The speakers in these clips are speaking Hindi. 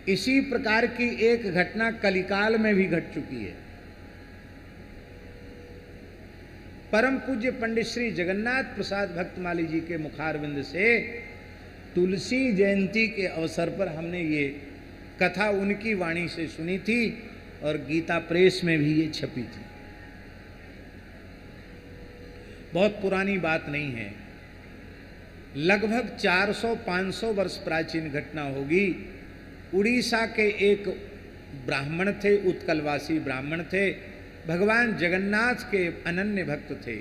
इसी प्रकार की एक घटना कलिकाल में भी घट चुकी है। परम पूज्य पंडित श्री जगन्नाथ प्रसाद भक्तमाली जी के मुखारविंद से तुलसी जयंती के अवसर पर हमने ये कथा उनकी वाणी से सुनी थी और गीता प्रेस में भी ये छपी थी। बहुत पुरानी बात नहीं है, लगभग 400-500 वर्ष प्राचीन घटना होगी। उड़ीसा के एक ब्राह्मण थे, उत्कलवासी ब्राह्मण थे, भगवान जगन्नाथ के अनन्य भक्त थे।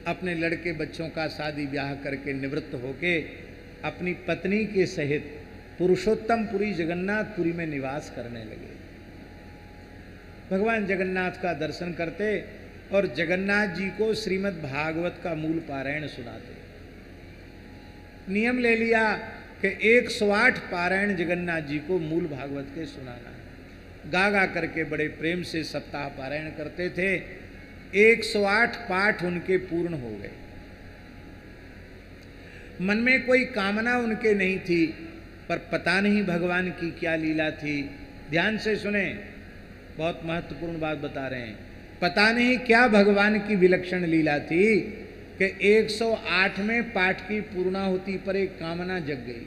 अपने लड़के बच्चों का शादी ब्याह करके निवृत्त होके अपनी पत्नी के सहित पुरुषोत्तमपुरी जगन्नाथपुरी में निवास करने लगे। भगवान जगन्नाथ का दर्शन करते और जगन्नाथ जी को श्रीमद् भागवत का मूल पारायण सुनाते। नियम ले लिया कि 108 पारायण जगन्नाथ जी को मूल भागवत के सुनाना है। गा गा करके बड़े प्रेम से सप्ताह पारायण करते थे। 108 पाठ उनके पूर्ण हो गए। मन में कोई कामना उनके नहीं थी, पर पता नहीं भगवान की क्या लीला थी। ध्यान से सुने, बहुत महत्वपूर्ण बात बता रहे हैं। पता नहीं क्या भगवान की विलक्षण लीला थी कि 108वें पाठ की पूर्णाहुति पर एक कामना जग गई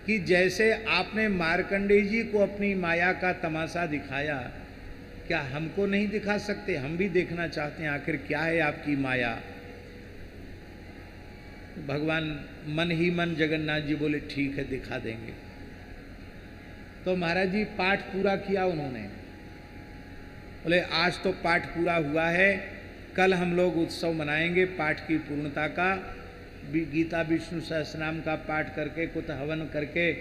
कि जैसे आपने मार्कंडेय जी को अपनी माया का तमाशा दिखाया, क्या हमको नहीं दिखा सकते? हम भी देखना चाहते हैं, आखिर क्या है आपकी माया। भगवान मन ही मन जगन्नाथ जी बोले ठीक है, दिखा देंगे। तो महाराज जी पाठ पूरा किया उन्होंने। बोले आज तो पाठ पूरा हुआ है, कल हम लोग उत्सव मनाएंगे पाठ की पूर्णता का। गीता विष्णु सहस्रनाम का पाठ करके, कुछ हवन करके,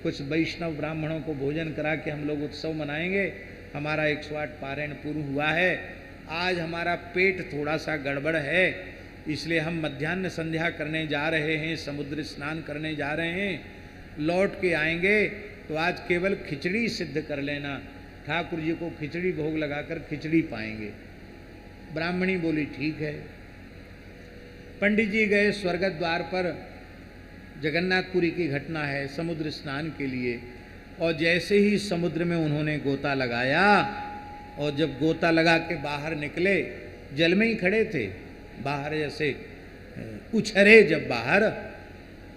कुछ वैष्णव ब्राह्मणों को भोजन करा के हम लोग उत्सव मनाएंगे। हमारा 108 पारायण पूर्ण हुआ है। आज हमारा पेट थोड़ा सा गड़बड़ है, इसलिए हम मध्याह्न संध्या करने जा रहे हैं, समुद्र स्नान करने जा रहे हैं। लौट के आएंगे तो आज केवल खिचड़ी सिद्ध कर लेना, ठाकुर जी को खिचड़ी भोग लगाकर खिचड़ी पाएंगे। ब्राह्मणी बोली ठीक है। पंडित जी गए स्वर्ग द्वार पर, जगन्नाथपुरी की घटना है, समुद्र स्नान के लिए। और जैसे ही समुद्र में उन्होंने गोता लगाया और जब गोता लगा के बाहर निकले, जल में ही खड़े थे, बाहर जैसे उछरे जब बाहर,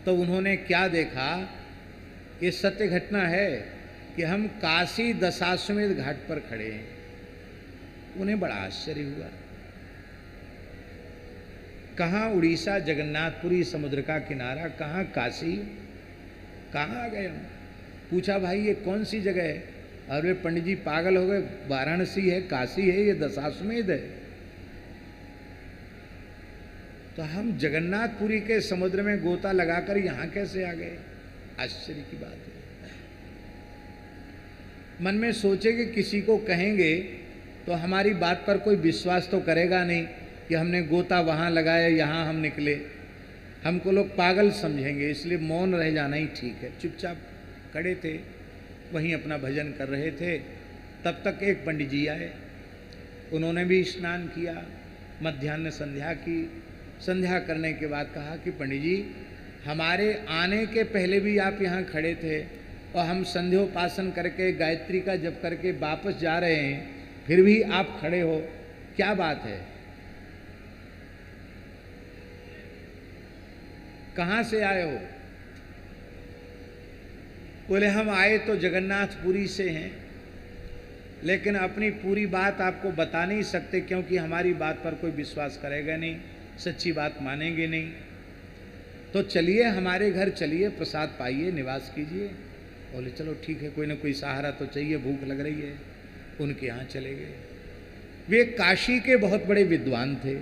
तो उन्होंने क्या देखा, ये सत्य घटना है कि हम काशी दशाश्वमेध घाट पर खड़े हैं। उन्हें बड़ा आश्चर्य हुआ। कहाँ उड़ीसा जगन्नाथपुरी समुद्र का किनारा, कहाँ काशी, कहाँ आ गए हम। पूछा भाई ये कौन सी जगह है? अरे पंडित जी पागल हो गए, वाराणसी है, काशी है, ये दशाश्वमेध है। तो हम जगन्नाथपुरी के समुद्र में गोता लगाकर यहाँ कैसे आ गए? आश्चर्य की बात है। मन में सोचे कि किसी को कहेंगे तो हमारी बात पर कोई विश्वास तो करेगा नहीं कि हमने गोता वहाँ लगाया, यहाँ हम निकले। हमको लोग पागल समझेंगे, इसलिए मौन रह जाना ही ठीक है। चुपचाप खड़े थे, वहीं अपना भजन कर रहे थे। तब तक एक पंडित जी आए, उन्होंने भी स्नान किया, मध्याह्न संध्या की। संध्या करने के बाद कहा कि पंडित जी हमारे आने के पहले भी आप यहाँ खड़े थे और हम संध्योपासन करके गायत्री का जप करके वापस जा रहे हैं, फिर भी आप खड़े हो, क्या बात है? कहाँ से आए हो? बोले हम आए तो जगन्नाथपुरी से हैं, लेकिन अपनी पूरी बात आपको बता नहीं सकते क्योंकि हमारी बात पर कोई विश्वास करेगा नहीं, सच्ची बात मानेंगे नहीं। तो चलिए हमारे घर चलिए, प्रसाद पाइए, निवास कीजिए। बोले चलो ठीक है, कोई ना कोई सहारा तो चाहिए, भूख लग रही है। उनके यहाँ चले गए। वे काशी के बहुत बड़े विद्वान थे।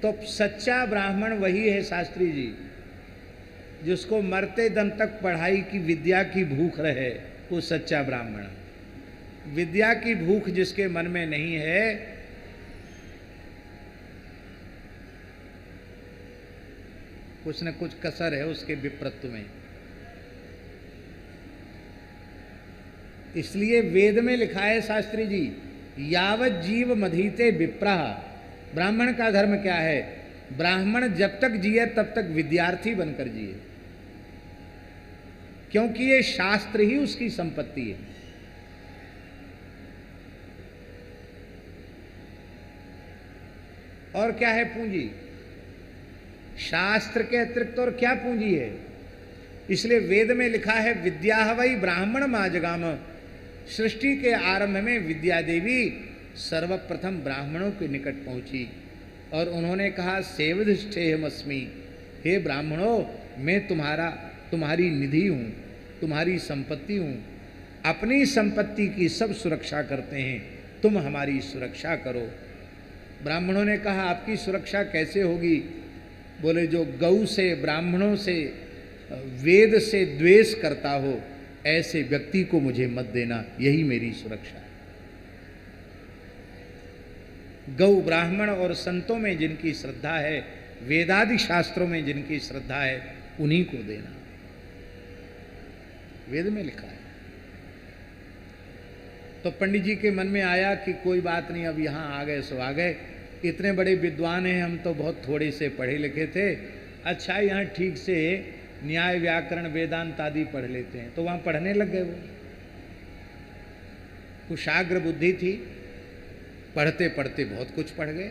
तो सच्चा ब्राह्मण वही है शास्त्री जी, जिसको मरते दम तक पढ़ाई की विद्या की भूख रहे, वो सच्चा ब्राह्मण। विद्या की भूख जिसके मन में नहीं है, कुछ न कुछ कसर है उसके विप्रत्व में। इसलिए वेद में लिखा है शास्त्री जी, यावत जीव मधीते विप्रः। ब्राह्मण का धर्म क्या है? ब्राह्मण जब तक जिए तब तक विद्यार्थी बनकर जिए, क्योंकि ये शास्त्र ही उसकी संपत्ति है। और क्या है पूंजी? शास्त्र के अतिरिक्त और क्या पूंजी है? इसलिए वेद में लिखा है विद्या वही ब्राह्मण माजगाम। सृष्टि के आरंभ में विद्या देवी सर्वप्रथम ब्राह्मणों के निकट पहुंची और उन्होंने कहा सेवधिष्ठेयमस्मि, हे ब्राह्मणों, मैं तुम्हारी निधि हूँ, तुम्हारी संपत्ति हूँ। अपनी संपत्ति की सब सुरक्षा करते हैं, तुम हमारी सुरक्षा करो। ब्राह्मणों ने कहा आपकी सुरक्षा कैसे होगी? बोले जो गौ से, ब्राह्मणों से, वेद से द्वेष करता हो ऐसे व्यक्ति को मुझे मत देना, यही मेरी सुरक्षा है। गौ, ब्राह्मण और संतों में जिनकी श्रद्धा है, वेदादि शास्त्रों में जिनकी श्रद्धा है, उन्हीं को देना, वेद में लिखा है। तो पंडित जी के मन में आया कि कोई बात नहीं, अब यहाँ आ गए सो आ गए, इतने बड़े विद्वान हैं, हम तो बहुत थोड़े से पढ़े लिखे थे। अच्छा यहाँ ठीक से न्याय व्याकरण वेदांत आदि पढ़ लेते हैं। तो वहाँ पढ़ने लग गए। वो कुशाग्र बुद्धि थी, पढ़ते पढ़ते बहुत कुछ पढ़ गए।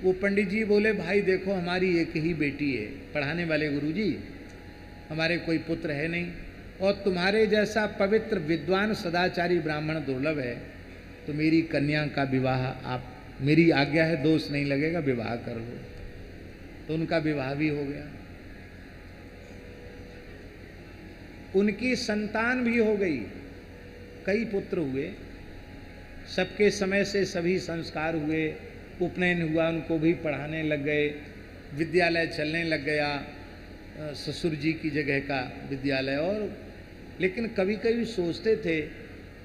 वो पंडित जी बोले भाई देखो हमारी एक ही बेटी है, पढ़ाने वाले गुरुजी, हमारे कोई पुत्र है नहीं, और तुम्हारे जैसा पवित्र विद्वान सदाचारी ब्राह्मण दुर्लभ है, तो मेरी कन्या का विवाह, आप, मेरी आज्ञा है, दोष नहीं लगेगा, विवाह कर लो। तो उनका विवाह भी हो गया, उनकी संतान भी हो गई, कई पुत्र हुए, सबके समय से सभी संस्कार हुए, उपनयन हुआ, उनको भी पढ़ाने लग गए, विद्यालय चलने लग गया, ससुर जी की जगह का विद्यालय। और लेकिन कभी कभी सोचते थे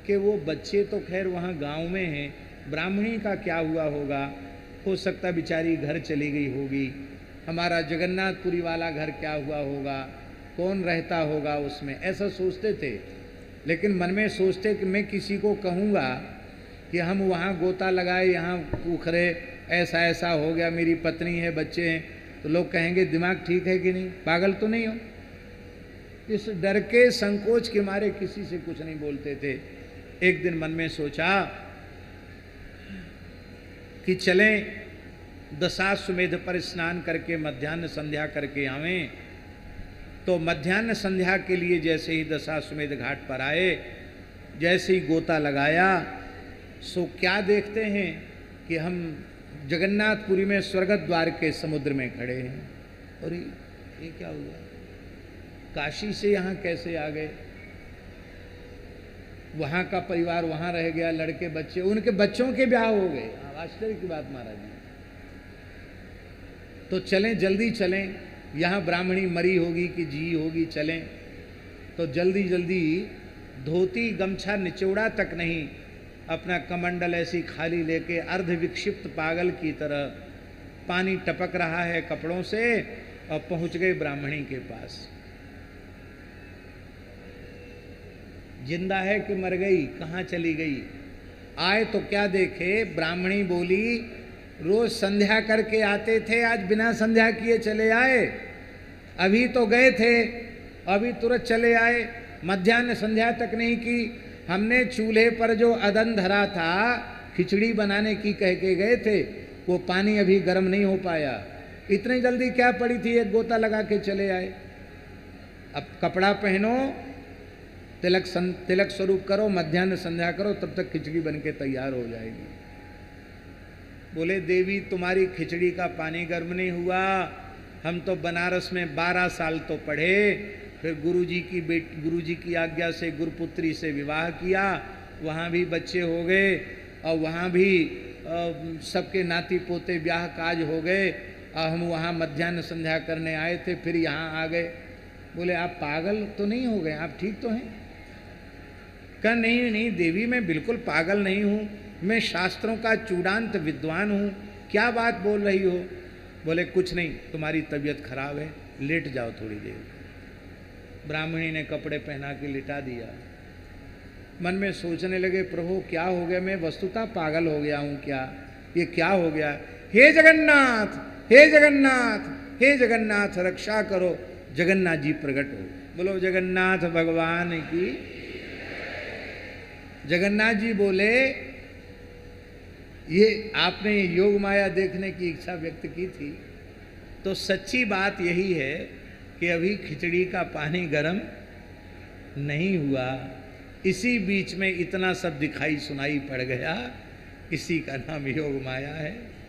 कि वो बच्चे तो खैर वहाँ गांव में हैं, ब्राह्मणी का क्या हुआ होगा, हो सकता बेचारी घर चली गई होगी, हमारा जगन्नाथपुरी वाला घर क्या हुआ होगा, कौन रहता होगा उसमें, ऐसा सोचते थे। लेकिन मन में सोचते कि मैं किसी को कहूँगा कि हम वहाँ गोता लगाए, यहाँ उखरे, ऐसा ऐसा हो गया, मेरी पत्नी है, बच्चे हैं, तो लोग कहेंगे दिमाग ठीक है कि नहीं, पागल तो नहीं हो। इस डर के संकोच के मारे किसी से कुछ नहीं बोलते थे। एक दिन मन में सोचा कि चलें दशाश्वमेध पर स्नान करके मध्याह्न संध्या करके आवें। तो मध्याह्न संध्या के लिए जैसे ही दशाश्वमेध घाट पर आए, जैसे ही गोता लगाया, सो क्या देखते हैं कि हम जगन्नाथपुरी में स्वर्ग द्वार के समुद्र में खड़े हैं। और ये क्या हुआ, काशी से यहाँ कैसे आ गए? वहाँ का परिवार वहाँ रह गया, लड़के बच्चे, उनके बच्चों के ब्याह हो गए। आश्चर्य की बात महाराज जी। तो चलें, जल्दी चलें, यहाँ ब्राह्मणी मरी होगी कि जी होगी, चलें। तो जल्दी जल्दी धोती गमछा निचोड़ा तक नहीं, अपना कमंडल ऐसी खाली लेके अर्ध विक्षिप्त पागल की तरह, पानी टपक रहा है कपड़ों से, और पहुंच गए ब्राह्मणी के पास। जिंदा है कि मर गई, कहाँ चली गई? आए तो क्या देखे, ब्राह्मणी बोली रोज संध्या करके आते थे, आज बिना संध्या किए चले आए, अभी तो गए थे, अभी तुरंत चले आए, मध्याह्न संध्या तक नहीं की। हमने चूल्हे पर जो अदन धरा था, खिचड़ी बनाने की कह के गए थे, वो पानी अभी गर्म नहीं हो पाया, इतनी जल्दी क्या पड़ी थी, एक गोता लगा के चले आए। अब कपड़ा पहनो, तिलक स्वरूप करो, मध्याह्न संध्या करो, तब तक खिचड़ी बन के तैयार हो जाएगी। बोले देवी तुम्हारी खिचड़ी का पानी गर्म नहीं हुआ, हम तो बनारस में 12 साल तो पढ़े, फिर गुरुजी की आज्ञा से गुरुपुत्री से विवाह किया, वहाँ भी बच्चे हो गए, और वहाँ भी सबके नाती पोते ब्याह काज हो गए, और हम वहाँ मध्याह्न संध्या करने आए थे, फिर यहाँ आ गए। बोले आप पागल तो नहीं हो गए, आप ठीक तो हैं? कहा नहीं नहीं देवी, मैं बिल्कुल पागल नहीं हूँ, मैं शास्त्रों का चूड़ांत विद्वान हूँ, क्या बात बोल रही हो? बोले कुछ नहीं, तुम्हारी तबीयत खराब है, लेट जाओ थोड़ी देर। ब्राह्मणी ने कपड़े पहना के लिटा दिया। मन में सोचने लगे प्रभु क्या हो गया, मैं वस्तुतः पागल हो गया हूँ क्या, ये क्या हो गया? हे जगन्नाथ, हे जगन्नाथ, हे जगन्नाथ रक्षा करो, जगन्नाथ जी प्रकट हो। बोलो जगन्नाथ भगवान की। जगन्नाथ जी बोले, ये आपने योग माया देखने की इच्छा व्यक्त की थी, तो सच्ची बात यही है कि अभी खिचड़ी का पानी गर्म नहीं हुआ, इसी बीच में इतना सब दिखाई सुनाई पड़ गया, इसी का नाम योग माया है।